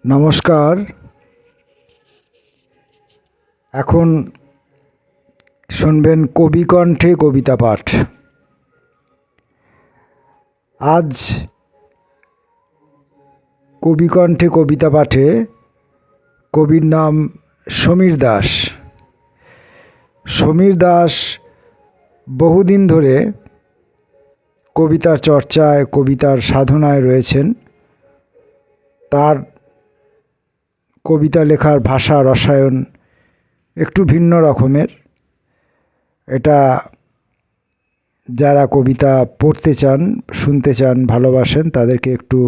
নমস্কার। এখন শুনবেন কবিকণ্ঠে কবিতা পাঠ। আজ কবিকণ্ঠে কবিতা পাঠে কবির নাম সমীর দাস। সমীর দাস বহুদিন ধরে কবিতার চর্চায়, কবিতার সাধনায় রয়েছেন। তার কবিতা লেখার ভাষা রসায়ন একটু ভিন্ন রকমের। এটা যারা কবিতা পড়তে চান, শুনতে চান, ভালোবাসেন, তাদেরকে একটু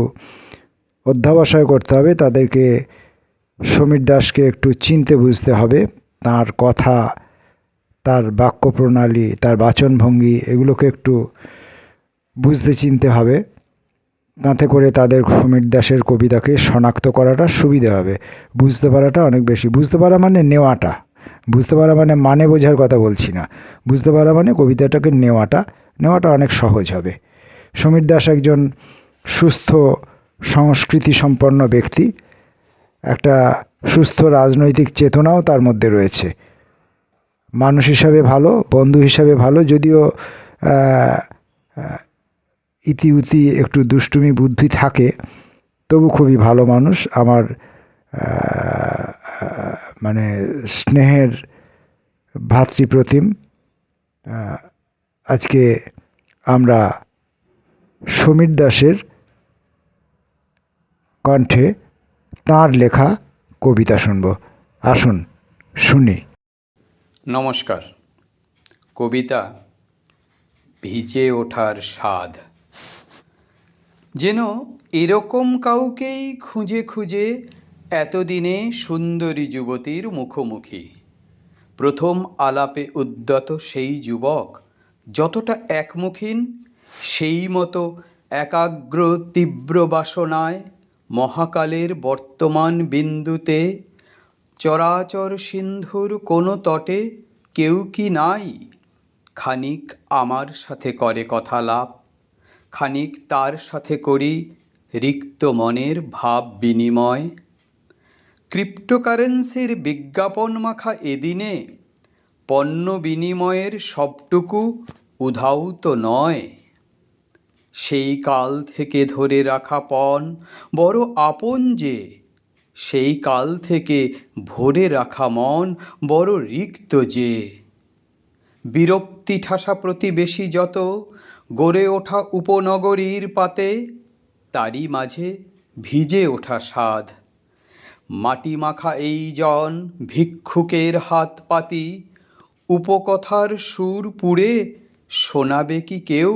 অধ্যবসায় করতে হবে। তাদেরকে সমীর দাসকে একটু চিনতে বুঝতে হবে। তার কথা, তার বাক্য প্রণালী, তার বাচনভঙ্গি, এগুলোকে একটু বুঝতে চিনতে হবে। তাতে করে তাদের সমীর দাসের কবিতাকে শনাক্ত করাটা সুবিধে হবে। বুঝতে পারাটা অনেক বেশি। বুঝতে পারা মানে নেওয়াটা, বুঝতে পারা মানে বোঝার কথা বলছি না। বুঝতে পারা মানে কবিতাটাকে নেওয়াটা অনেক সহজ হবে। সমীর দাস একজন সুস্থ সংস্কৃতি সম্পন্ন ব্যক্তি। একটা সুস্থ রাজনৈতিক চেতনাও তার মধ্যে রয়েছে। মানুষ হিসাবে ভালো, বন্ধু হিসাবে ভালো, যদিও ইতিউতি একটু দুষ্টুমি বুদ্ধি থাকে, তবু খুবই ভালো মানুষ। আমার স্নেহের ভ্রাতৃপ্রতিম। আজকে আমরা সমীর দাসের কণ্ঠে তাঁর লেখা কবিতা শুনব। আসুন শুনি। নমস্কার। কবিতা ভিজে ওঠার স্বাদ। যেন এরকম কাউকেই খুঁজে খুঁজে এতদিনে সুন্দরী যুবতীর মুখোমুখি। প্রথম আলাপে উদ্যত সেই যুবক যতটা একমুখীন, সেই মতো একাগ্র তীব্র বাসনায় মহাকালের বর্তমান বিন্দুতে চরাচর সিন্ধুর কোনো তটে কেউ কি নাই? খানিক আমার সাথে করে কথালাপ, খানিক তার সাথে করি রিক্ত মনের ভাব বিনিময়। ক্রিপ্টোকারেন্সির বিজ্ঞাপন মাখা এদিনে পণ্য বিনিময়ের সবটুকু উধাও তো নয়। সেই কাল থেকে ধরে রাখা পণ বড় আপন যে, সেই কাল থেকে ভরে রাখা মন বড় রিক্ত যে। বিরক্তি ঠাসা প্রতিবেশী যত গড়ে ওঠা উপনগরীর পাতে, তারই মাঝে ভিজে ওঠা স্বাদ। মাটি মাখা এই জন ভিক্ষুকের হাত পাতি, উপকথার সুর পুড়ে শোনাবে কি কেউ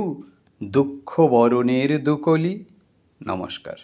দুঃখ বরণের দুকলি? নমস্কার।